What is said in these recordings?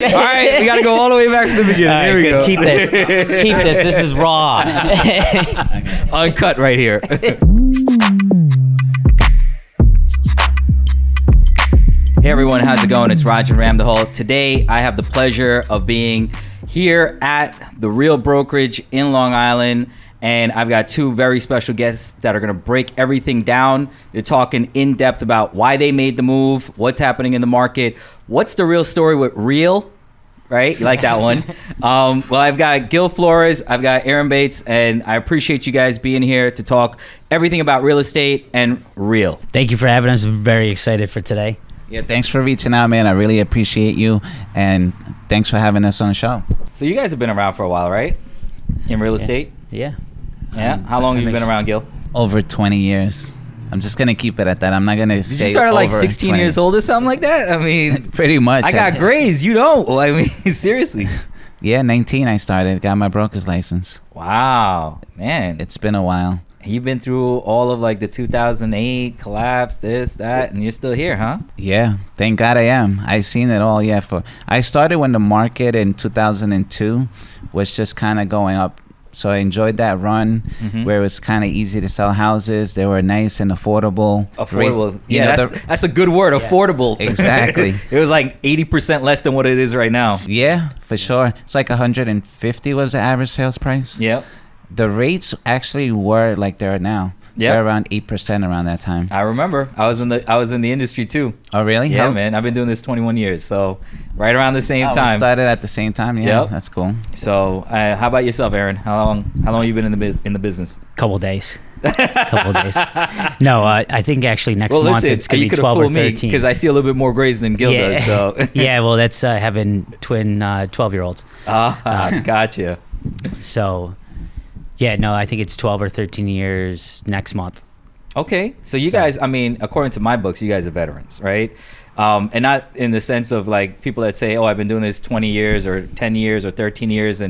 All right, we got to go all the way back to the beginning. Right, here we good. go. Keep this. Keep this. This is raw. Uncut right here. Hey everyone, how's it going? It's Roger Ramdahal. Today I have the pleasure of being here at the Real Brokerage in Long Island, and I've got two very special guests that are going to break everything down. They're talking in depth about why they made the move, what's happening in the market, what's the real story with Real, right? You like that one. Well, I've got Gil Flores, I've got Aaron Bates, and I appreciate you guys being here to talk everything about real estate and Real. Thank you for having us. Very excited for today. Yeah, thanks for reaching out, man. I really appreciate you, and thanks for having us on the show. So you guys have been around for a while, right? In real estate? Yeah. Yeah. How long have you been around, Gil? Over 20 years. I'm just gonna keep it at that. I'm not gonna say. Did you start at like over 16 20. years old or something like that? I mean, Pretty much. I got grades. You don't. Well, I mean, seriously. Yeah, 19 I started. Got my broker's license. Wow, man. It's been a while. You've been through all of like the 2008 collapse, this, that, and you're still here, huh? Yeah, thank God I am. I seen it all. Yeah, I started when the market in 2002 was just kind of going up. So I enjoyed that run where it was kind of easy to sell houses. They were nice and affordable. Affordable. Yeah, that's a good word, affordable. Exactly. It was like 80% less than what it is right now. Yeah, for sure. It's like 150 was the average sales price. Yep. The rates actually were like they are now. Yep. They're around 8% around that time. I remember. I was in the industry too. Oh, really? Yeah, man. I've been doing this 21 years, so right around the same We time. started at the same time. Yeah, Yep. That's cool. So, how about yourself, Aaron? How long have you been in the business? Couple days. No, I think actually next month it's gonna be 12 or 13. Because I see a little bit more grades than Gil does. So yeah, well, that's having twin 12-year-olds. Gotcha. So, yeah, no, I think it's 12 or 13 years next month. Okay, so you guys, I mean, according to my books, you guys are veterans, right? And not in the sense of like people that say, oh, I've been doing this 20 years or 10 years or 13 years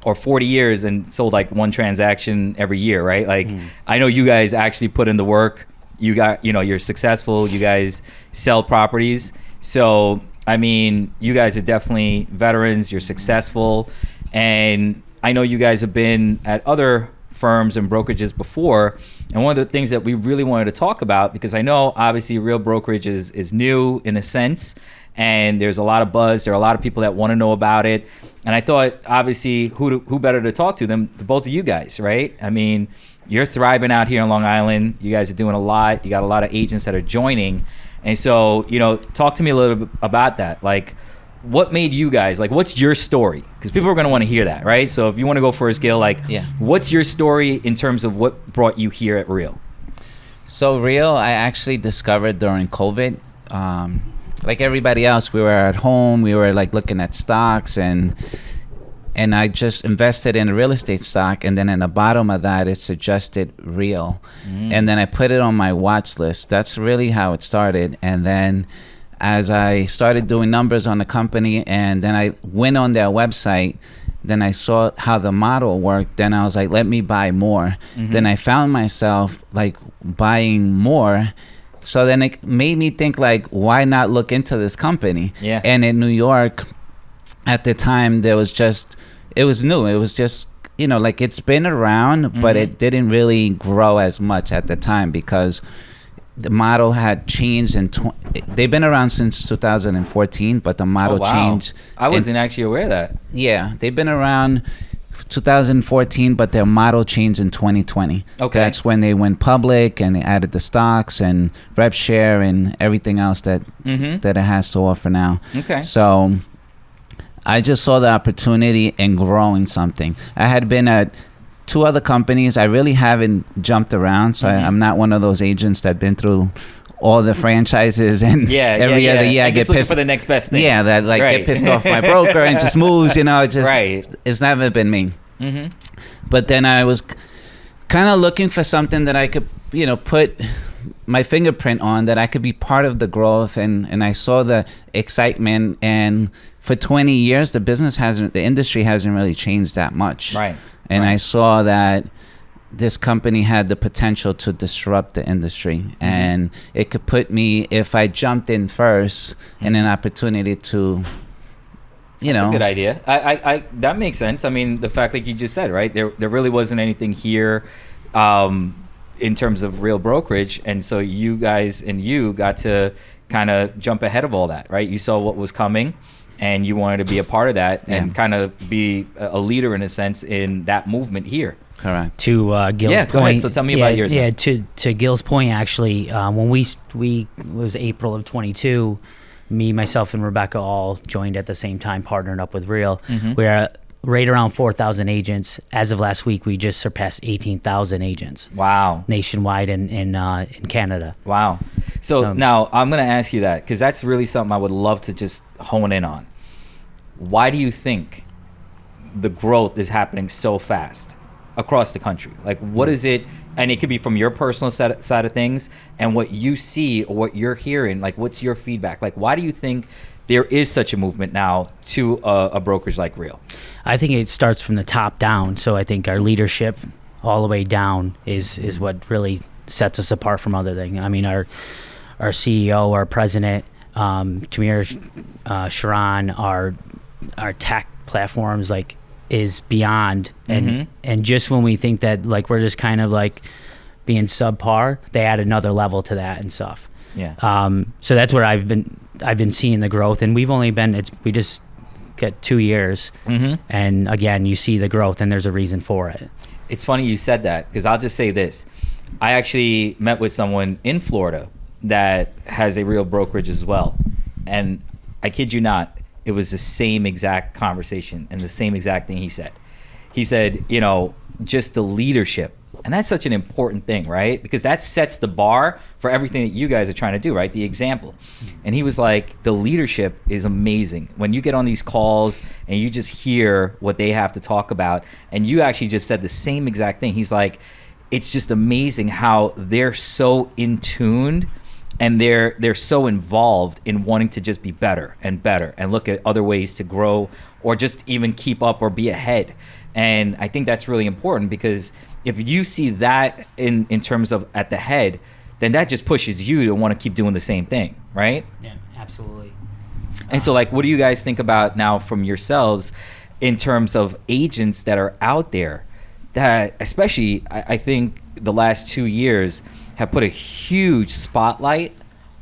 or 40 years and sold like one transaction every year, right? Like I know you guys actually put in the work. You're successful. You guys sell properties. So, I mean, you guys are definitely veterans. You're successful. And I know you guys have been at other firms and brokerages before, and one of the things that we really wanted to talk about, because I know obviously Real Brokerage is new in a sense, and there's a lot of buzz, there are a lot of people that want to know about it, and I thought obviously who better to talk to than the both of you guys, right? I mean, you're thriving out here in Long Island, you guys are doing a lot, you got a lot of agents that are joining, and so talk to me a little bit about that. Like, what made you guys, like, what's your story? Because people are going to want to hear that, right? So if you want to go first, Gil, like, what's your story in terms of what brought you here at Real? So Real, I actually discovered during COVID. Like everybody else, we were at home. We were like looking at stocks, and I just invested in a real estate stock, and then in the bottom of that, it suggested Real, and then I put it on my watch list. That's really how it started, and then as I started doing numbers on the company, and then I went on their website, then I saw how the model worked, then I was like, let me buy more. Then I found myself like buying more. So then it made me think like, why not look into this company? Yeah. And in New York at the time, it was new. It was just, like it's been around, but it didn't really grow as much at the time because the model had changed they've been around since 2014, but the model changed. I wasn't actually aware of that. Yeah, they've been around 2014, but their model changed in 2020. Okay. That's when they went public and they added the stocks and rep share and everything else that it has to offer now. Okay. So I just saw the opportunity in growing something. I had been at 2 other companies. I really haven't jumped around, so I'm not one of those agents that been through all the franchises and every other year I get pissed for the next best thing. Yeah, that like get pissed off my broker and just moves. It's never been me. But then I was kind of looking for something that I could put my fingerprint on, that I could be part of the growth, and I saw the excitement. And for 20 years, the industry hasn't really changed that much. Right. And I saw that this company had the potential to disrupt the industry, and it could put me, if I jumped in first, in an opportunity to you That's know. a good idea. I that makes sense. I mean, the fact that you just said, right, there really wasn't anything here in terms of real brokerage, and so you guys and you got to kind of jump ahead of all that, right? You saw what was coming, and you wanted to be a part of that and kind of be a leader in a sense in that movement here. Correct. To Gil's Yeah, point. go ahead. So tell me about yours. Yeah, to Gil's point, actually, when we was April of 22, me, myself, and Rebecca all joined at the same time, partnered up with Real. We're right around 4,000 agents. As of last week, we just surpassed 18,000 agents. Wow. Nationwide in Canada. Wow. So now I'm going to ask you that, because that's really something I would love to just hone in on. Why do you think the growth is happening so fast across the country? Like, what is it? And it could be from your personal side of things and what you see or what you're hearing. Like, what's your feedback? Like, why do you think there is such a movement now to a brokerage like Real? I think it starts from the top down. So I think our leadership all the way down is what really sets us apart from other things. I mean, our CEO, our president, Tamir Sharon, our tech platforms, like, is beyond. And just when we think that, like, we're just kind of like being subpar, they add another level to that and stuff. Yeah. So that's where I've been seeing the growth, and we've only been, we just get 2 years, and again, you see the growth, and there's a reason for it. It's funny you said that, because I'll just say this. I actually met with someone in Florida that has a Real brokerage as well. And I kid you not, it was the same exact conversation and the same exact thing he said. He said, you know, just the leadership. And that's such an important thing, right? Because that sets the bar for everything that you guys are trying to do, right? The example. And he was like, the leadership is amazing. When you get on these calls and you just hear what they have to talk about, and you actually just said the same exact thing. He's like, it's just amazing how they're so in tuned and they're so involved in wanting to just be better and better and look at other ways to grow or just even keep up or be ahead. And I think that's really important, because if you see that in terms of at the head, then that just pushes you to want to keep doing the same thing, right? Yeah, absolutely. And so, like, what do you guys think about now from yourselves in terms of agents that are out there that, especially, I think the last 2 years have put a huge spotlight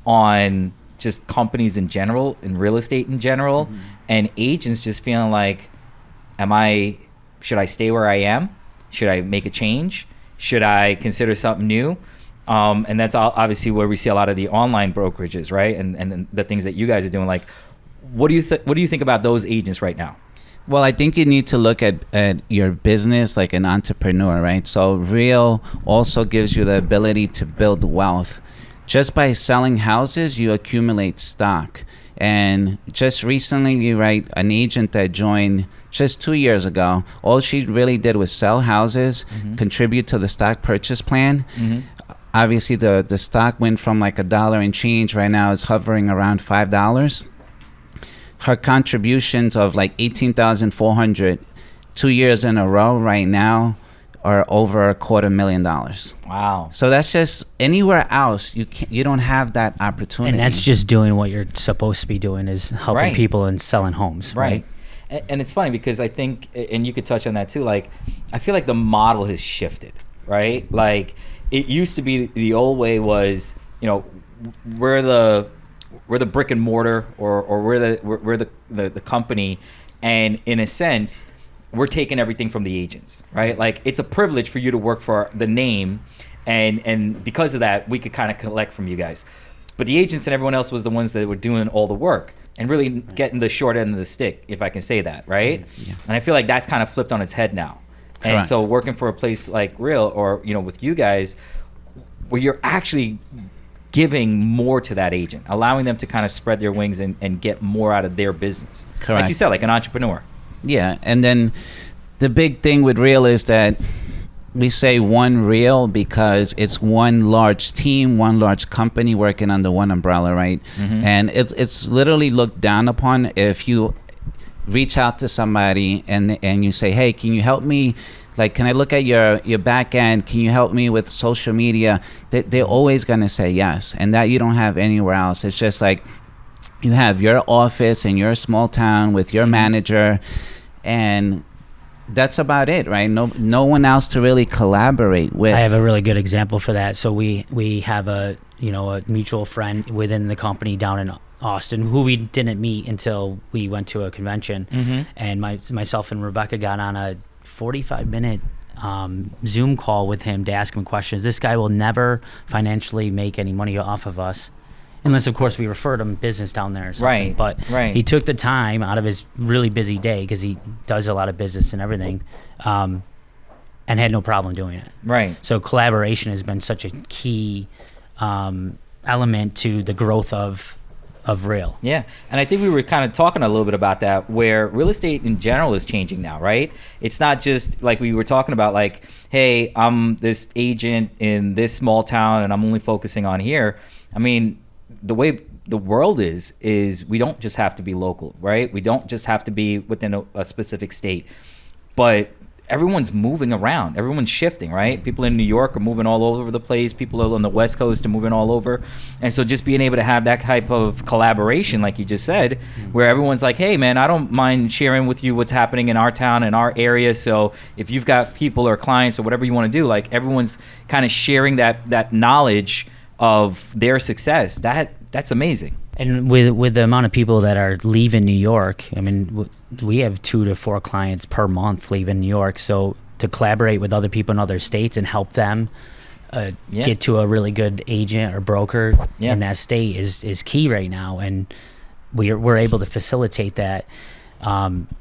on just companies in general, in real estate in general, and agents just feeling like, should I stay where I am? Should I make a change? Should I consider something new? And that's obviously where we see a lot of the online brokerages, right? And the things that you guys are doing. Like, what do you think about those agents right now? Well, I think you need to look at your business like an entrepreneur, right? So Real also gives you the ability to build wealth. Just by selling houses, you accumulate stock. And just recently, right, an agent that joined just 2 years ago, all she really did was sell houses, contribute to the stock purchase plan. Obviously, the stock went from like $1 and change. Right now it's hovering around $5. Her contributions of like $18,400 2 years in a row right now are over $250,000. Wow. So that's just anywhere else you don't have that opportunity. And that's just doing what you're supposed to be doing, is helping people and selling homes, right? And it's funny because I think, and you could touch on that too, like, I feel like the model has shifted, right? Like, it used to be the old way was, you know, we're the brick and mortar, or we're the company, and in a sense, we're taking everything from the agents, right? Like, it's a privilege for you to work for the name, and because of that, we could kind of collect from you guys. But the agents and everyone else was the ones that were doing all the work and really getting the short end of the stick, if I can say that, right? Yeah. And I feel like that's kind of flipped on its head now. Correct. And so working for a place like Real, or, you know, with you guys, where you're actually giving more to that agent, allowing them to kind of spread their wings and get more out of their business. Correct. Like you said, like an entrepreneur. Yeah, and then the big thing with Real is that we say one Real because it's one large team, one large company working under one umbrella, right? And it's literally looked down upon if you reach out to somebody and you say, hey, can you help me? Like, can I look at your back end? Can you help me with social media? They're always going to say yes. And that you don't have anywhere else. It's just like, You have your office in your small town with your manager, and that's about it, right? No one else to really collaborate with. I have a really good example for that. So we have a mutual friend within the company down in Austin who we didn't meet until we went to a convention, and myself and Rebecca got on a 45-minute Zoom call with him to ask him questions. This guy will never financially make any money off of us, unless of course we referred him business down there or something. But he took the time out of his really busy day, because he does a lot of business and everything, and had no problem doing it. Right. So collaboration has been such a key element to the growth of Real. Yeah, and I think we were kind of talking a little bit about that, where real estate in general is changing now, right? It's not just like we were talking about, like, hey, I'm this agent in this small town and I'm only focusing on here. I mean, the way the world is we don't just have to be local, right? We don't just have to be within a specific state, but everyone's moving around. Everyone's shifting, right? People in New York are moving all over the place. People on the West Coast are moving all over. And so just being able to have that type of collaboration, like you just said, where everyone's like, hey, man, I don't mind sharing with you what's happening in our town, in our area. So if you've got people or clients or whatever you want to do, like, everyone's kind of sharing that knowledge of their success. That's amazing. And with the amount of people that are leaving New York, I mean, we have 2 to 4 clients per month leaving New York. So to collaborate with other people in other states and help them get to a really good agent or broker in that state is key right now. And we're able to facilitate that.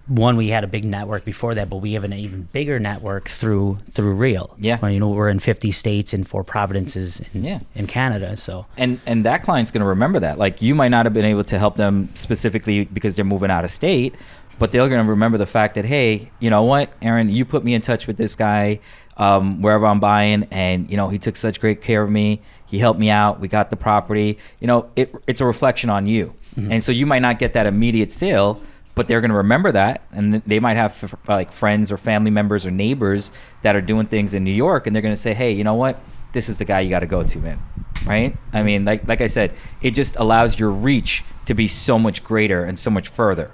One, we had a big network before that, but we have an even bigger network through Real. Yeah. When, we're in 50 states and 4 provinces in Canada. So and that client's going to remember that. Like, you might not have been able to help them specifically because they're moving out of state, but they're going to remember the fact that, hey, you know what, Aaron, you put me in touch with this guy wherever I'm buying, and he took such great care of me. He helped me out. We got the property. It's a reflection on you. And so you might not get that immediate sale, but they're going to remember that, and they might have like friends or family members or neighbors that are doing things in New York, and they're going to say, hey, you know what? This is the guy you got to go to, man. Right? I mean, like I said, it just allows your reach to be so much greater and so much further.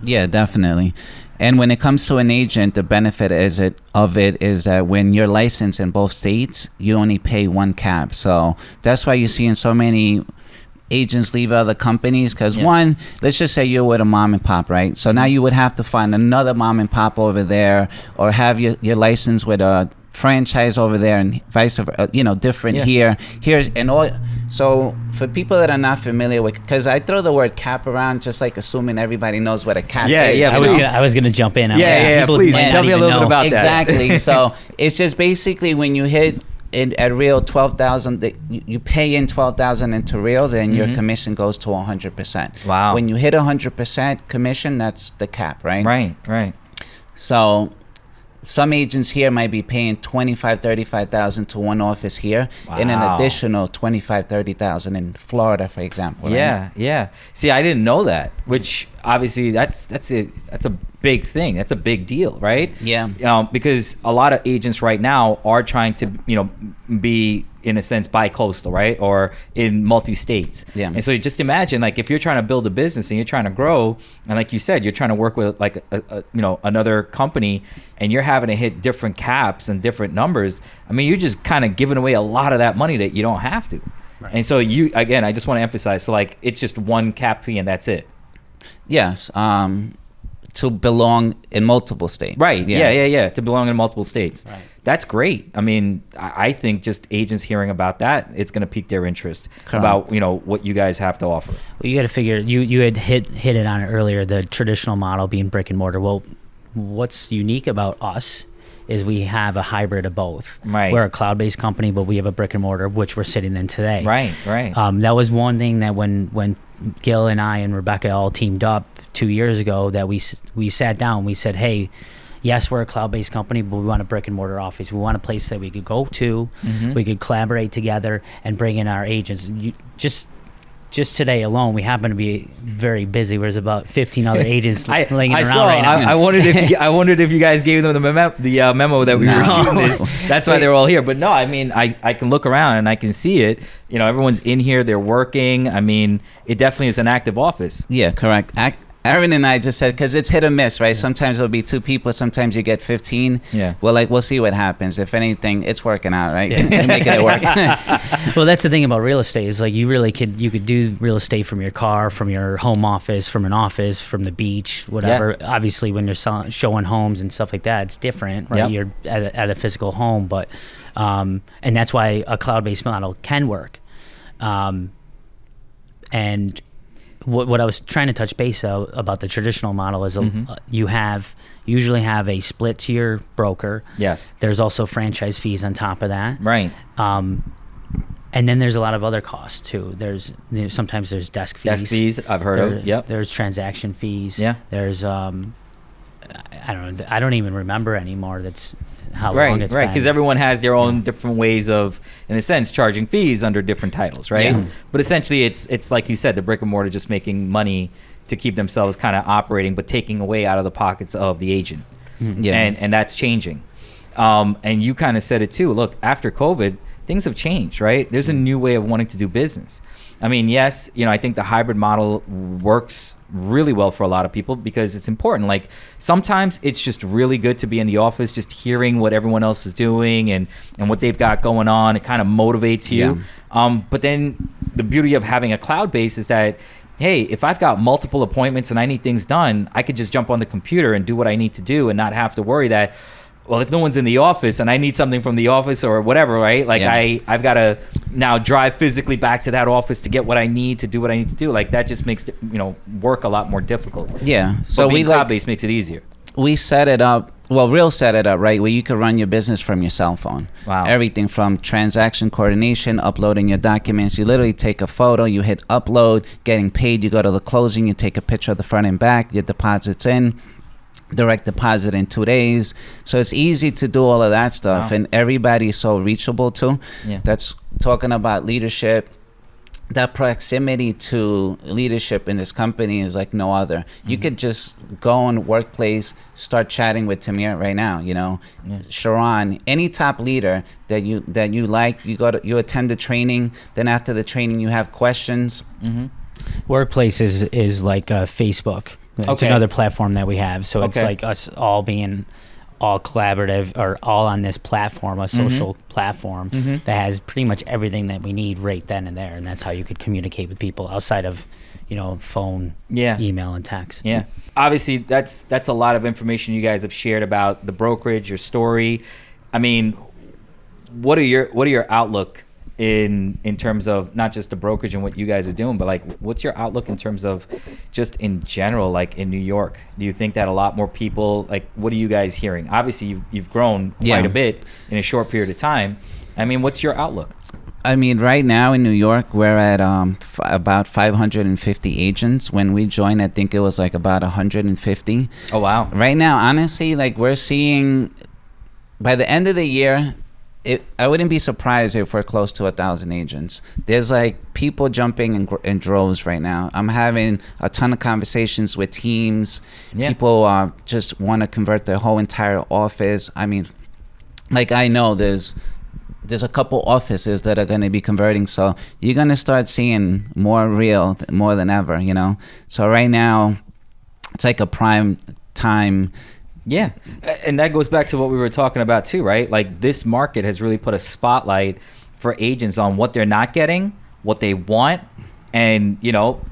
Yeah, definitely. And when it comes to an agent, the benefit of it is that when you're licensed in both states, you only pay 1 cap. So that's why you see in so many agents leave other companies, because one, let's just say you're with a mom and pop, right? So now you would have to find another mom and pop over there, or have your license with a franchise over there, and vice versa, different here's and all. So for people that are not familiar with, because I throw the word cap around just like assuming everybody knows what a cap is. Yeah, I was gonna jump in. Please tell me a little bit about that. Exactly. So it's just basically when you hit at Real 12,000, you pay in 12,000 into Real, then your commission goes to 100%. Wow. When you hit 100% commission, that's the cap, right? Right. So some agents here might be paying 25, 35,000 to one office here, and an additional 25, 30,000 in Florida, for example. Right? Yeah. See, I didn't know that, which obviously that's a big thing. That's a big deal, right? Yeah. Because a lot of agents right now are trying to, be in a sense bi-coastal, right? Or in multi-states. Yeah. And so you just imagine, like, if you're trying to build a business and you're trying to grow, and like you said, you're trying to work with like another company, and you're having to hit different caps and different numbers. I mean, you're just kind of giving away a lot of that money that you don't have to. Right. And so I just want to emphasize, so like, it's just 1 cap fee and that's it. Yes. To belong in multiple states. Right. Yeah. To belong in multiple states. Right. That's great. I mean, I think just agents hearing about that, it's going to pique their interest. Correct. About, what you guys have to offer. Well, you got to figure, you had hit it on it earlier, the traditional model being brick and mortar. Well, what's unique about us is we have a hybrid of both. Right. We're a cloud-based company, but we have a brick and mortar, which we're sitting in today. Right. That was one thing that when Gil and I and Rebecca all teamed up 2 years ago, that we sat down, we said, hey, yes, we're a cloud-based company, but we want a brick and mortar office. We want a place that we could go to, we could collaborate together and bring in our agents. just today alone, we happen to be very busy. There's about 15 other agents laying around saw, right now. I wondered if you guys gave them the memo that we were shooting this. That's why they were all here. But no, I mean, I can look around and I can see it. You know, everyone's in here. They're working. I mean, it definitely is an active office. Yeah, correct. Aaron and I just said, because it's hit or miss, right? Sometimes it'll be 2 people. Sometimes you get 15. Yeah. Well, like, we'll see what happens. If anything, it's working out, right? You're making it work. Well, that's the thing about real estate is like you could do real estate from your car, from your home office, from an office, from the beach, whatever. Yeah. Obviously, when you're showing homes and stuff like that, it's different, right? Yep. You're at a physical home, but and that's why a cloud-based model can work. And what I was trying to touch base about the traditional model is you usually have a split to your broker. Yes. There's also franchise fees on top of that. Right. And then there's a lot of other costs too. Sometimes there's desk fees. Desk fees, I've heard of. Yep. There's transaction fees. Yeah. There's I don't even remember anymore. That's how long it's right, because everyone has their own different ways of, in a sense, charging fees under different titles, right? Yeah. But essentially, it's like you said, the brick and mortar just making money to keep themselves kind of operating, but taking away out of the pockets of the agent. Yeah. And that's changing. And you kind of said it too. Look, after COVID, things have changed, right? There's a new way of wanting to do business. I mean, yes, I think the hybrid model works really well for a lot of people because it's important. Like sometimes it's just really good to be in the office, just hearing what everyone else is doing and what they've got going on. It kind of motivates you. Yeah. But then the beauty of having a cloud base is that, hey, if I've got multiple appointments and I need things done, I could just jump on the computer and do what I need to do and not have to worry that, well, if no one's in the office and I need something from the office or whatever, right? Like I've got to now drive physically back to that office to get what I need to do what I need to do. Like that just makes work a lot more difficult. Yeah. So being cloud-based makes it easier. We set it up. Well, Real set it up, right, where you can run your business from your cell phone. Wow. Everything from transaction coordination, uploading your documents. You literally take a photo, you hit upload, getting paid. You go to the closing, you take a picture of the front and back, your deposit's in. Direct deposit in 2 days. So it's easy to do all of that stuff. Wow. And everybody's so reachable too. Yeah. That's talking about leadership. That proximity to leadership in this company is like no other. You could just go in the workplace, start chatting with Tamir right now, Sharon, any top leader that you like, you attend the training, then after the training you have questions. Workplace is like Facebook. It's another platform that we have. So it's like us all being all collaborative or all on this platform, a social platform that has pretty much everything that we need right then and there. And that's how you could communicate with people outside of, phone, email, and text. Yeah. Obviously, that's a lot of information you guys have shared about the brokerage, your story. I mean, what are your outlook in terms of not just the brokerage and what you guys are doing, but like what's your outlook in terms of just in general, like in New York? Do you think that a lot more people, like what are you guys hearing? Obviously you've grown quite a bit in a short period of time. I mean, what's your outlook? I mean, right now in New York, we're at about 550 agents. When we joined, I think it was like about 150. Oh, wow. Right now, honestly, like we're seeing by the end of the year, I wouldn't be surprised if we're close to 1,000 agents. There's like people jumping in droves right now. I'm having a ton of conversations with teams. Yeah. People just want to convert their whole entire office. I mean, like I know there's a couple offices that are going to be converting. So you're going to start seeing more than ever, So right now, it's like a prime time. Yeah, and that goes back to what we were talking about too, right? Like this market has really put a spotlight for agents on what they're not getting, what they want, and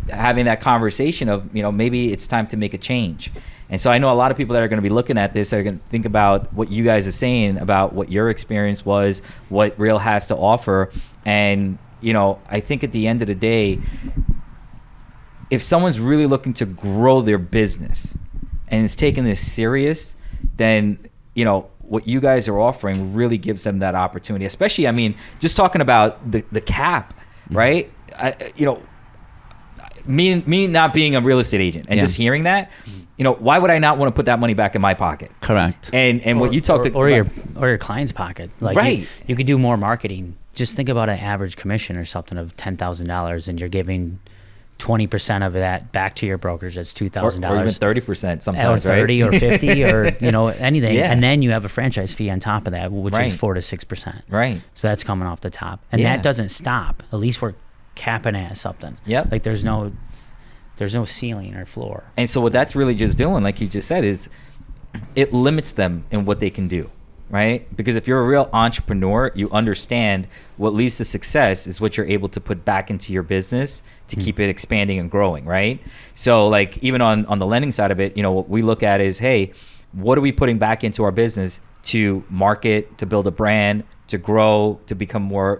having that conversation of maybe it's time to make a change. And so I know a lot of people that are going to be looking at this are going to think about what you guys are saying about what your experience was, what Real has to offer, and I think at the end of the day, if someone's really looking to grow their business and is taking this serious, then what you guys are offering really gives them that opportunity. Especially, I mean, just talking about the cap, right? Me not being a real estate agent and just hearing that, why would I not want to put that money back in my pocket? Correct. And what you talked or your client's pocket, like right? You could do more marketing just think about an average commission or something of $10,000, and you're giving 20% of that back to your brokers. That's $2,000, or even 30% sometimes, or 30 right? or 50 or anything. Yeah. And then you have a franchise fee on top of that, which Right. is 4 to 6%. Right. So that's coming off the top, and Yeah. that doesn't stop. At least we're capping it at something. Yep. Like there's no ceiling or floor. And so what that's really just doing, like you just said, is it limits them in what they can do, right? Because if you're a real entrepreneur, you understand what leads to success is what you're able to put back into your business to keep it expanding and growing, right? So like even on the lending side of it, what we look at is, hey, what are we putting back into our business to market, to build a brand, to grow, to become more,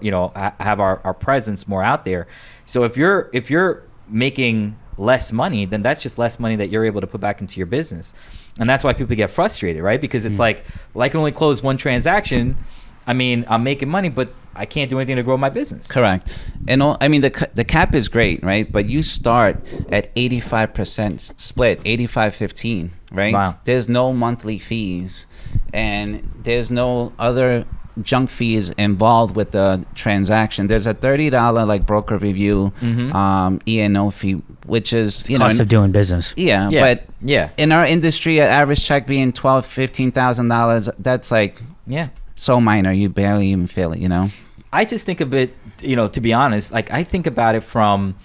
have our presence more out there. So if you're making less money, then that's just less money that you're able to put back into your business. And that's why people get frustrated, right? Because it's like, well, I can only close one transaction. I mean, I'm making money, but I can't do anything to grow my business. Correct. And the cap is great, right? But you start at 85% split, 85-15, right? Wow. There's no monthly fees, and there's no other junk fees involved with the transaction. There's a $30 like broker review E&O fee, which is Cost of doing business. yeah, Yeah. but Yeah. in our industry, an average check being $12,000-$15,000, that's like Yeah. so minor, you barely even feel it, I just think of it, to be honest, like I think about it from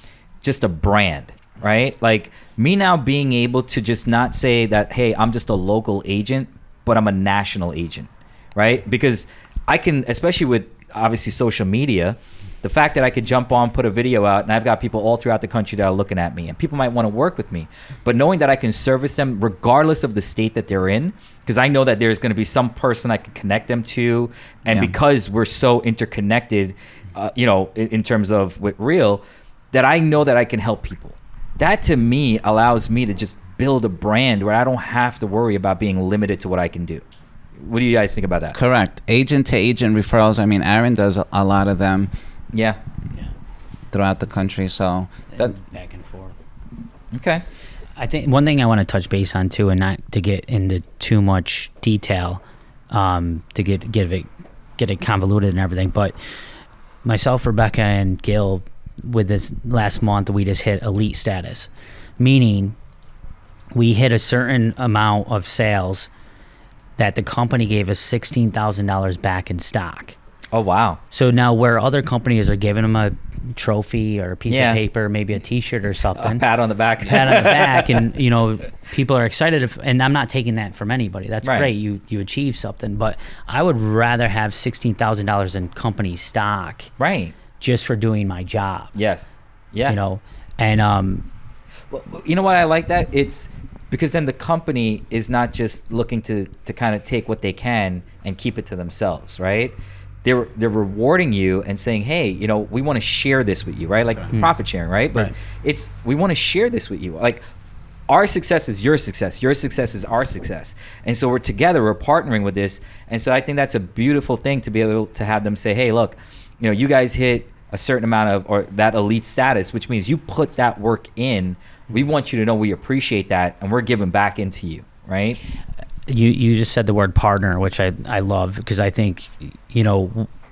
just a brand, right? Like me now being able to just not say that, hey, I'm just a local agent, but I'm a national agent, right? Because I can, especially with obviously social media, the fact that I could jump on, put a video out, and I've got people all throughout the country that are looking at me, and people might want to work with me. But knowing that I can service them regardless of the state that they're in, because I know that there's going to be some person I can connect them to, and because we're so interconnected, in terms of with Real, that I know that I can help people. That to me allows me to just build a brand where I don't have to worry about being limited to what I can do. What do you guys think about that? Correct. Agent to agent referrals. I mean, Aaron does a lot of them Yeah. throughout the country. So that Back and forth. Okay. I think one thing I want to touch base on too, and not to get into too much detail, to get it convoluted and everything, but myself, Rebecca, and Gil, with this last month, we just hit elite status, meaning we hit a certain amount of sales that the company gave us $16,000 back in stock. Oh, wow. So now where other companies are giving them a trophy or a piece of paper, maybe a T-shirt or something. A pat on the back. Pat on the back, and people are excited. And I'm not taking that from anybody. That's Right. great. You achieved something, but I would rather have $16,000 in company stock, Right. just for doing my job. Yes. Yeah. And Well, you know what? I like that. It's because then the company is not just looking to kind of take what they can and keep it to themselves, right? They're rewarding you and saying, hey, we want to share this with you, right? Like profit sharing, right? But we want to share this with you. Like our success is your success. Your success is our success. And so we're together, we're partnering with this. And so I think that's a beautiful thing to be able to have them say, hey, look, you guys hit a certain amount of, or that elite status, which means you put that work in. We want you to know we appreciate that, and we're giving back into you, right? you just said the word partner, which I love, because I think,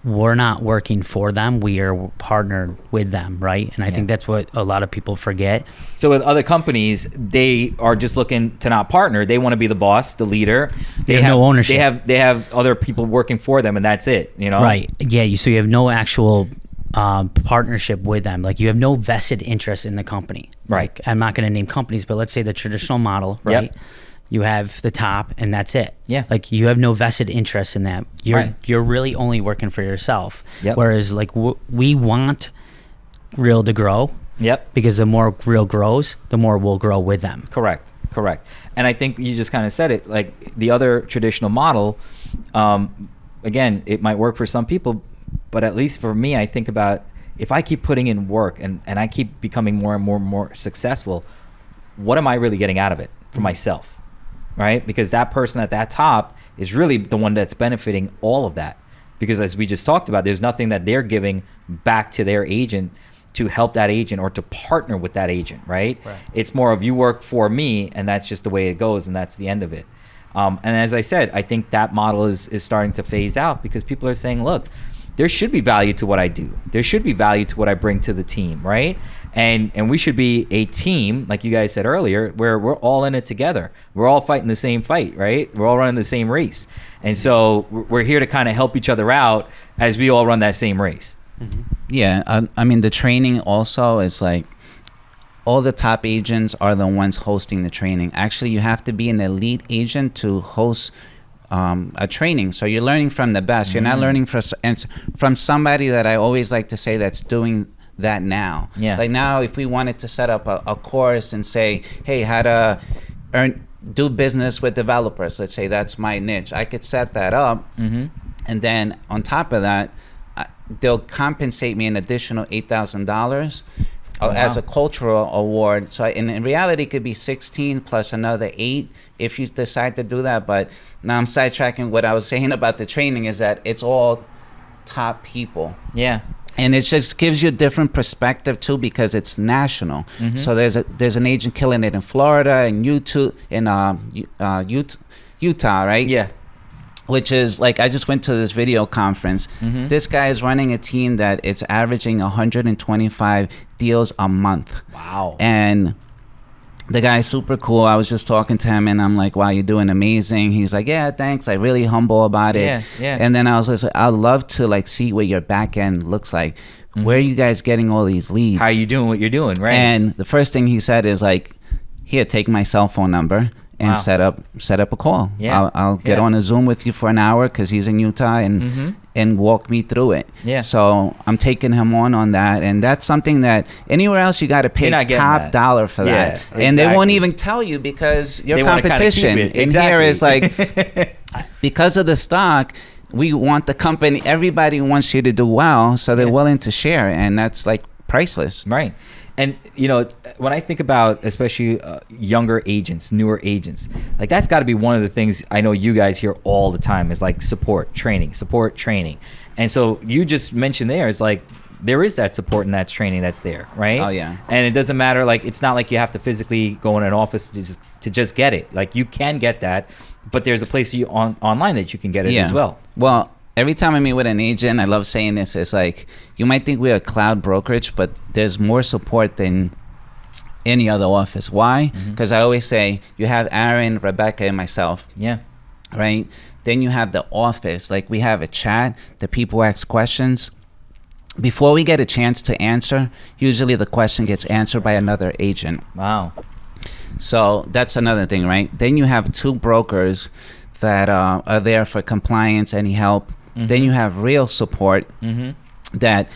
we're not working for them. We are partnered with them, right? And I think that's what a lot of people forget. So with other companies, they are just looking to not partner. They want to be the boss, the leader. They have no ownership. They have other people working for them, and that's it, Right. Yeah. So you have no actual partnership with them. Like you have no vested interest in the company. Right. Like, I'm not going to name companies, but let's say the traditional model, right? Yep. You have the top, and that's it. Yeah. Like you have no vested interest in that. Right. You're really only working for yourself. Yep. Whereas like we want Real to grow. Yep. Because the more Real grows, the more we'll grow with them. Correct. And I think you just kind of said it, like the other traditional model, again, it might work for some people, but at least for me, I think about if I keep putting in work and I keep becoming more and more successful, what am I really getting out of it for myself? Right? Because that person at that top is really the one that's benefiting all of that. Because as we just talked about, there's nothing that they're giving back to their agent to help that agent or to partner with that agent, right? It's more of you work for me, and that's just the way it goes, and that's the end of it. And as I said, I think that model is starting to phase out because people are saying, look, there should be value to what I do. There should be value to what I bring to the team, right? And we should be a team, like you guys said earlier, where we're all in it together. We're all fighting the same fight, right? We're all running the same race. And so we're here to kind of help each other out as we all run that same race. Yeah, I mean, the training also is like, all the top agents are the ones hosting the training. Actually, you have to be an elite agent to host a training. So you're learning from the best. You're not learning from somebody that I always like to say that's doing that now. Yeah. Like now, if we wanted to set up a course and say, hey, how to do business with developers, let's say that's my niche, I could set that up. And then on top of that, they'll compensate me an additional $8,000 as a cultural award. So in reality, it could be 16 plus another 8 if you decide to do that. But now I'm sidetracking. What I was saying about the training is that it's all top people. Yeah. And it just gives you a different perspective too, because it's national. So there's an agent killing it in Florida and Utah, right? Yeah. Which is like, I just went to this video conference. This guy is running a team that it's averaging 125 deals a month. Wow. And the guy's super cool. I was just talking to him and I'm like, wow, you're doing amazing. He's like, yeah, thanks. Like really humble about it. Yeah. And then I was like, I'd love to like see what your back end looks like. Where are you guys getting all these leads? How are you doing what you're doing, right? And the first thing he said is like, here, take my cell phone number and set up a call. Yeah. I'll get on a Zoom with you for an hour because he's in Utah and walk me through it. Yeah. So I'm taking him on that, and that's something that anywhere else you got to pay top dollar for that. Exactly. And they won't even tell you because your competition in here is like because of the stock. We want the company. Everybody wants you to do well, so they're willing to share, and that's like priceless. Right. And, you know, when I think about especially younger agents, newer agents, like that's got to be one of the things I know you guys hear all the time is like support training. And so you just mentioned there is like there is that support and that training that's there, right? Oh, yeah. And it doesn't matter. Like it's not like you have to physically go in an office to just get it. Like you can get that, but there's a place online that you can get it as well. Well, every time I meet with an agent, I love saying this. It's like, you might think we're a cloud brokerage, but there's more support than any other office. Why? Because I always say, you have Aaron, Rebecca, and myself. Yeah. Right? Then you have the office. Like we have a chat. The people ask questions. Before we get a chance to answer, usually the question gets answered by another agent. Wow. So that's another thing, right? Then you have 2 brokers that are there for compliance, any help. Then you have real support that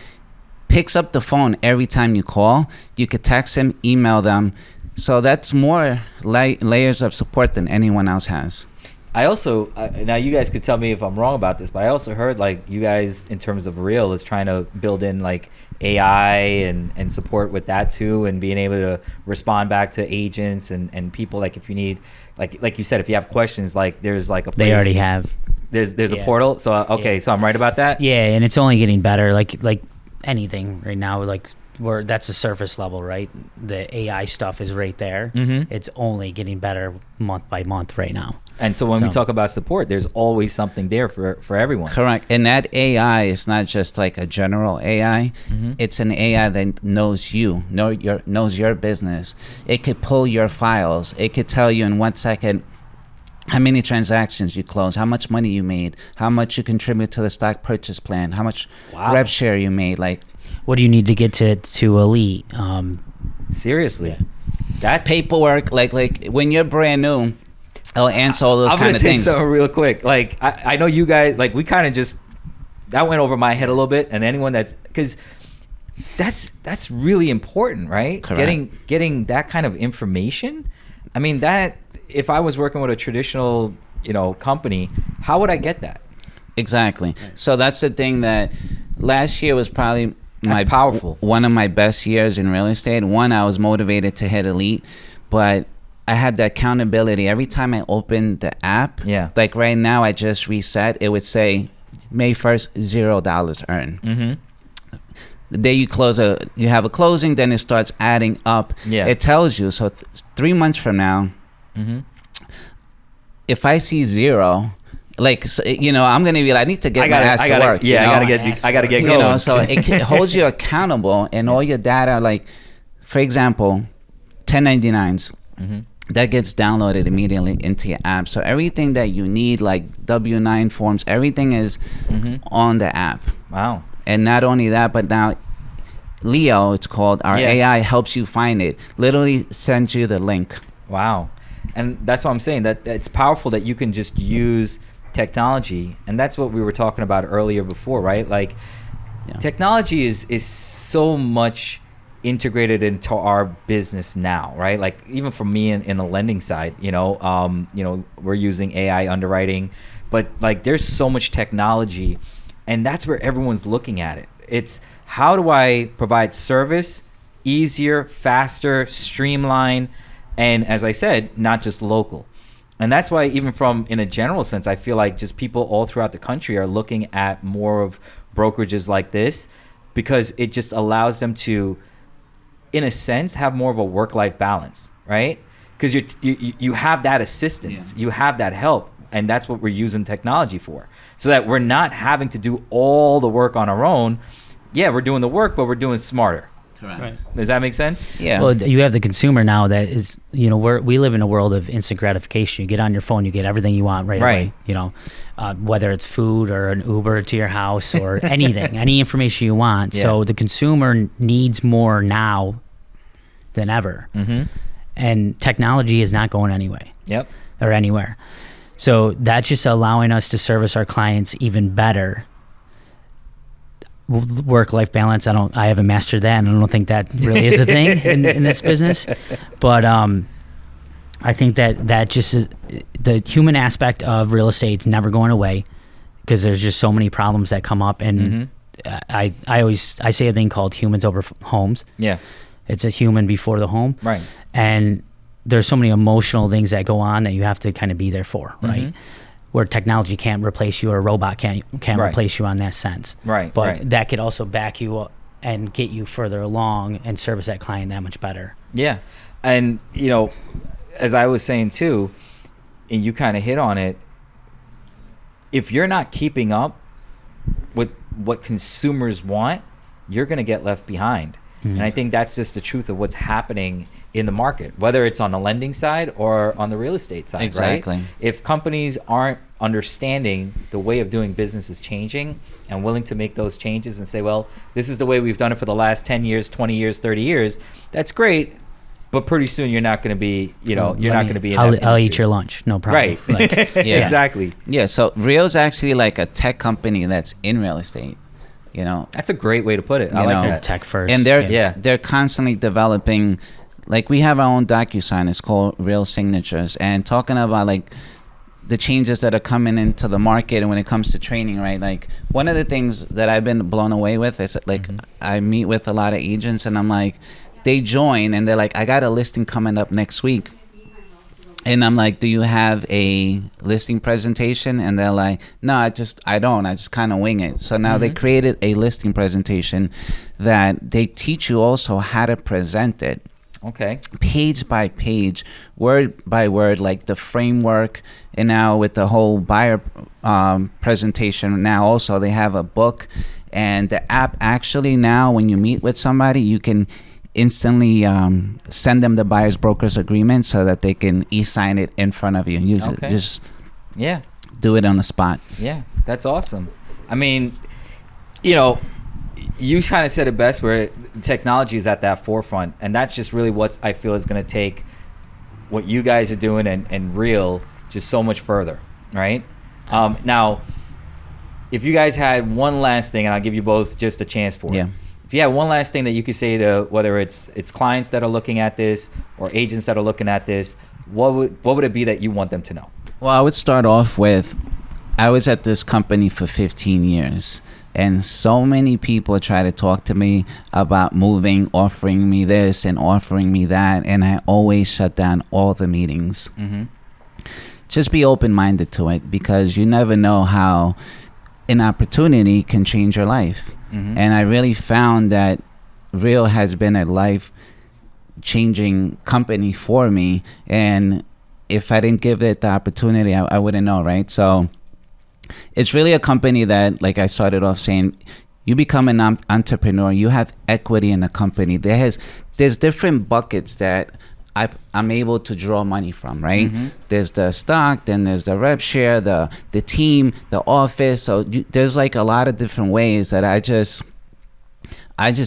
picks up the phone every time you call. You could text him, email them. So that's more layers of support than anyone else has. I also, now you guys could tell me if I'm wrong about this, but I also heard like you guys in terms of Real is trying to build in like AI and support with that too, and being able to respond back to agents and people, like if you need, like you said, if you have questions, like there's like a place. They already have. There's a portal. So, okay. So I'm right about that? Yeah, and it's only getting better. Like anything right now, like that's the surface level, right? The AI stuff is right there. It's only getting better month by month right now. And so when we talk about support, there's always something there for everyone. Correct. And that AI is not just like a general AI. It's an AI that knows you, knows your business. It could pull your files. It could tell you in 1 second how many transactions you closed, how much money you made, how much you contribute to the stock purchase plan, how much rev share you made. Like, what do you need to get to elite? Seriously, that paperwork. Like when you're brand new, I'll answer all those kind of things. I'm gonna take something real quick. Like I know you guys, like we kind of just, that went over my head a little bit, and anyone because that's really important, right? Correct. Getting that kind of information. I mean, that if I was working with a traditional, company, how would I get that? Exactly. So that's the thing that last year was probably powerful. One of my best years in real estate. One, I was motivated to hit elite, but I had the accountability. Every time I opened the app, like right now I just reset, it would say May 1st, $0 earned. The day you close you have a closing, then it starts adding up. It tells you. So 3 months from now, if I see 0, Like, I'm gonna be like, I need to get my ass to work. Yeah, I gotta get going. So it holds you accountable, and all your data, like, for example, 1099s. That gets downloaded immediately into your app. So everything that you need, like W-9 forms, everything is on the app. Wow. And not only that, but now Leo, it's called, our AI helps you find it. Literally sends you the link. Wow. And that's what I'm saying, that it's powerful that you can just use technology. And that's what we were talking about earlier before, right? Like, technology is so much integrated into our business now, right? Like, even for me in the lending side, we're using AI underwriting, but like, there's so much technology, and that's where everyone's looking at it. It's, how do I provide service easier, faster, streamline, and as I said, not just local. And that's why, even from in a general sense, I feel like just people all throughout the country are looking at more of brokerages like this, because it just allows them to, in a sense, have more of a work-life balance, right? Because you have that assistance, you have that help, and that's what we're using technology for, so that we're not having to do all the work on our own. Yeah, we're doing the work, but we're doing smarter. Correct. Right. Does that make sense? Yeah. Well, you have the consumer now that is, we live in a world of instant gratification. You get on your phone, you get everything you want right away. Whether it's food or an Uber to your house or anything, any information you want. Yeah. So the consumer needs more now than ever. And technology is not going anywhere. So that's just allowing us to service our clients even better. Work-life balance, I haven't mastered that, and I don't think that really is a thing in this business. But I think that just is, the human aspect of real estate is never going away, because there's just so many problems that come up. And I say a thing called humans over homes. Yeah. It's a human before the home. Right. And there's so many emotional things that go on that you have to kind of be there for, right? Where technology can't replace you, or a robot can't replace you on that sense. Right. But that could also back you up and get you further along and service that client that much better. Yeah. And, as I was saying too, and you kind of hit on it, if you're not keeping up with what consumers want, you're going to get left behind. And I think that's just the truth of what's happening in the market, whether it's on the lending side or on the real estate side. Exactly. Right? If companies aren't understanding the way of doing business is changing and willing to make those changes and say, well, this is the way we've done it for the last 10 years, 20 years, 30 years, that's great. But pretty soon you're not going to be, you're not going to be in that industry. I'll eat your lunch, no problem. Right. Exactly. Yeah, so Real's actually like a tech company that's in real estate. That's a great way to put it. I like that. Tech first. And they're constantly developing, like, we have our own DocuSign. It's called Real Signatures, and talking about like the changes that are coming into the market and when it comes to training, right? Like, one of the things that I've been blown away with is like, I meet with a lot of agents, and I'm like, they join and they're like, I got a listing coming up next week. And I'm like, do you have a listing presentation? And they're like, no, I don't. I just kind of wing it. So now they created a listing presentation that they teach you also how to present it. Okay. Page by page, word by word, like the framework. And now with the whole buyer presentation, now also they have a book. And the app actually now, when you meet with somebody, you can instantly send them the buyer's broker's agreement so that they can e-sign it in front of you and use it. Just do it on the spot. Yeah, that's awesome. I mean, you kind of said it best, where technology is at that forefront, and that's just really what I feel is going to take what you guys are doing and Real just so much further, right? Now, if you guys had one last thing, and I'll give you both just a chance for it. If you have one last thing that you could say to, whether it's clients that are looking at this or agents that are looking at this, what would it be that you want them to know? Well, I would start off with, I was at this company for 15 years, and so many people try to talk to me about moving, offering me this and offering me that, and I always shut down all the meetings. Just be open-minded to it, because you never know how an opportunity can change your life. And I really found that Real has been a life-changing company for me. And if I didn't give it the opportunity, I wouldn't know, right? So it's really a company that, like I started off saying, you become an entrepreneur, you have equity in the company. There's different buckets that I'm able to draw money from, right? There's the stock, then there's the rev share, the team, the office. So there's like a lot of different ways that I just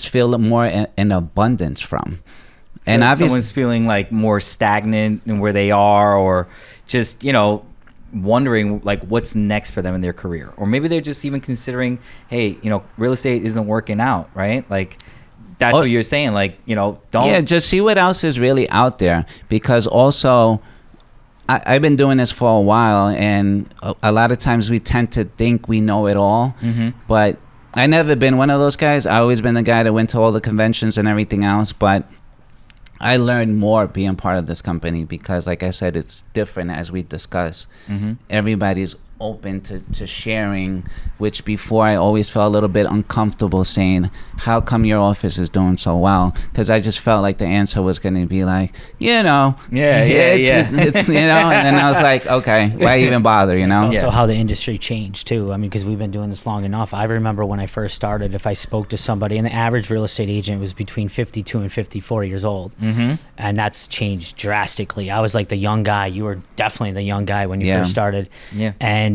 feel more in abundance from. So and obviously, someone's feeling like more stagnant in where they are, or just, you know, wondering like what's next for them in their career, or maybe they're just even considering, hey, you know, real estate isn't working out, right? Like that's what you're saying, like, you know, just see what else is really out there, because also I've been doing this for a while, and a lot of times we tend to think we know it all, but I never been one of those guys. I always been the guy that went to all the conventions and everything else, but I learned more being part of this company because, like I said, it's different as we discuss. Everybody's open to sharing, which before I always felt a little bit uncomfortable saying, how come your office is doing so well? Because I just felt like the answer was going to be like, you know, it's you know, and then I was like, okay, why even bother, you know? It's also how the industry changed too. I mean, because we've been doing this long enough. I remember when I first started, if I spoke to somebody, and the average real estate agent was between 52 and 54 years old, and that's changed drastically. I was like the young guy. You were definitely the young guy when you first started. And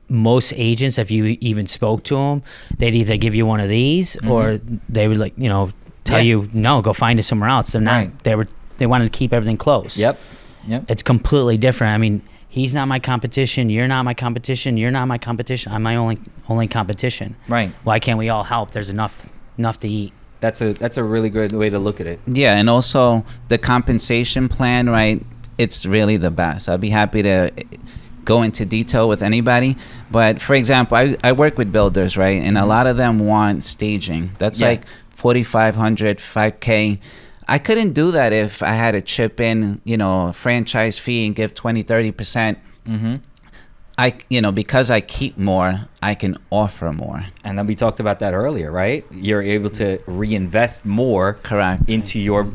most agents, if you even spoke to them, they'd either give you one of these or they would, like, you know, tell you, no, go find it somewhere else. They're not, they wanted to keep everything close. It's completely different. I mean, he's not my competition. You're not my competition. You're not my competition. I'm my only competition. Right. Why can't we all help? There's enough to eat. That's a really good way to look at it. Yeah. And also the compensation plan, right? It's really the best. I'd be happy to go into detail with anybody, but for example, I work with builders, right? And a lot of them want staging. That's like $4,500, $5K. I couldn't do that if I had to chip in, you know, a franchise fee and give 20-30%. Because I keep more, I can offer more. And then we talked about that earlier, right? You're able to reinvest more, into your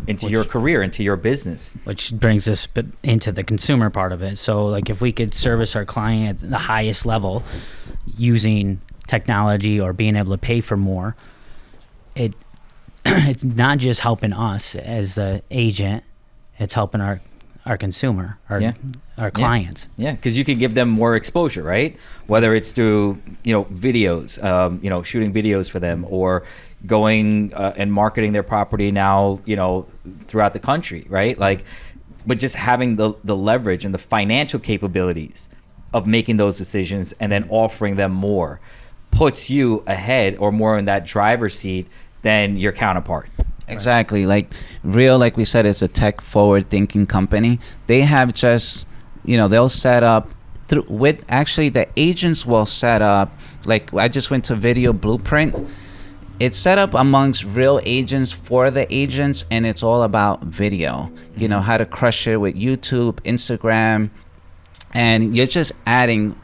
career, into your business. Which brings us into the consumer part of it. So, like, if we could service our client at the highest level using technology or being able to pay for more, it's not just helping us as the agent; it's helping our consumer, our clients. Yeah, because you can give them more exposure, right? Whether it's through, you know, videos, you know, shooting videos for them, or going and marketing their property now, you know, throughout the country, right? Like, but just having the leverage and the financial capabilities of making those decisions and then offering them more puts you ahead or more in that driver's seat than your counterpart. Exactly. Like Real, like we said, it's a tech forward thinking company. They have just, you know, they'll set up the agents will set up, like I just went to Video Blueprint. It's set up amongst real agents for the agents, and it's all about video, you know, how to crush it with YouTube, Instagram, and you're just adding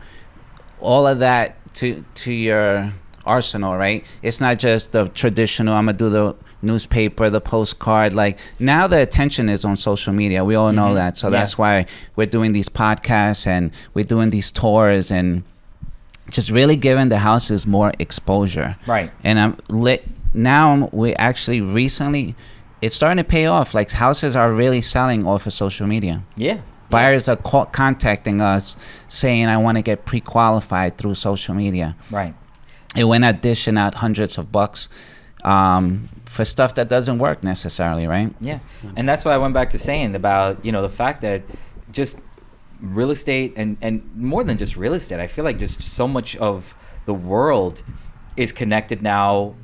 all of that to your arsenal, right? It's not just the traditional, I'm gonna do the newspaper, the postcard. Like, now the attention is on social media. We all know that. So that's why we're doing these podcasts and we're doing these tours and just really giving the houses more exposure. Right. And now we actually recently, it's starting to pay off. Like, houses are really selling off of social media. Yeah. Buyers are contacting us saying, I want to get pre-qualified through social media. Right. And we're not dishing out hundreds of bucks for stuff that doesn't work necessarily, right? Yeah. And that's why I went back to saying about, you know, the fact that just real estate and more than just real estate, I feel like just so much of the world is connected now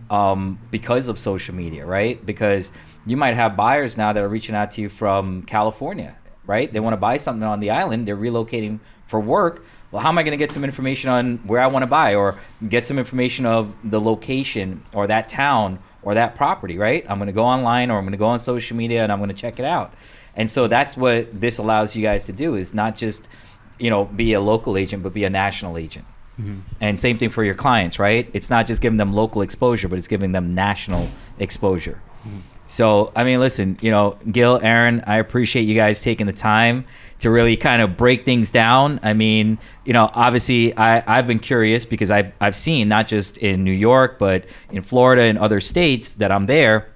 because of social media, right? Because you might have buyers now that are reaching out to you from California, right? They want to buy something on the island. They're relocating for work. Well, how am I going to get some information on where I want to buy, or get some information of the location or that town or that property, right? I'm going to go online, or I'm going to go on social media and I'm going to check it out. And so that's what this allows you guys to do, is not just, you know, be a local agent, but be a national agent. And same thing for your clients, right? It's not just giving them local exposure, but it's giving them national exposure. So, I mean, listen, you know, Gil, Aaron, I appreciate you guys taking the time to really kind of break things down. I mean, you know, obviously I've been curious because I've seen, not just in New York, but in Florida and other states that I'm there,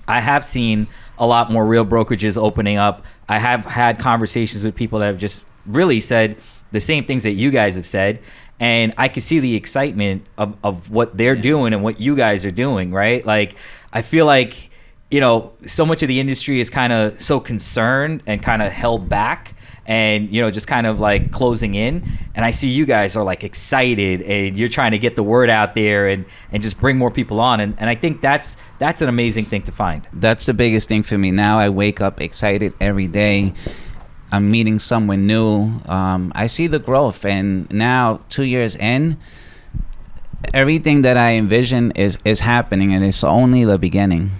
I have seen a lot more real brokerages opening up. I have had conversations with people that have just really said the same things that you guys have said. And I can see the excitement of what they're doing and what you guys are doing, right? Like, I feel like, you know, so much of the industry is kind of so concerned and kind of held back and, you know, just kind of like closing in. And I see you guys are like excited and you're trying to get the word out there and just bring more people on. And I think that's an amazing thing to find. That's the biggest thing for me. Now I wake up excited every day. I'm meeting someone new. I see the growth, and now 2 years in, everything that I envision is happening, and it's only the beginning.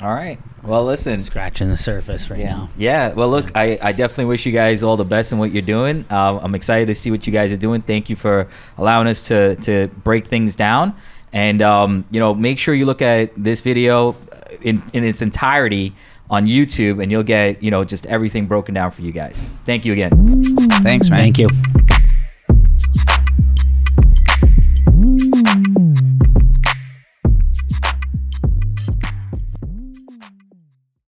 All right. Well, listen. Scratching the surface right now. Yeah. Well, look, I definitely wish you guys all the best in what you're doing. I'm excited to see what you guys are doing. Thank you for allowing us to break things down. And, you know, make sure you look at this video in its entirety on YouTube, and you'll get, you know, just everything broken down for you guys. Thank you again. Thanks, man. Thank you.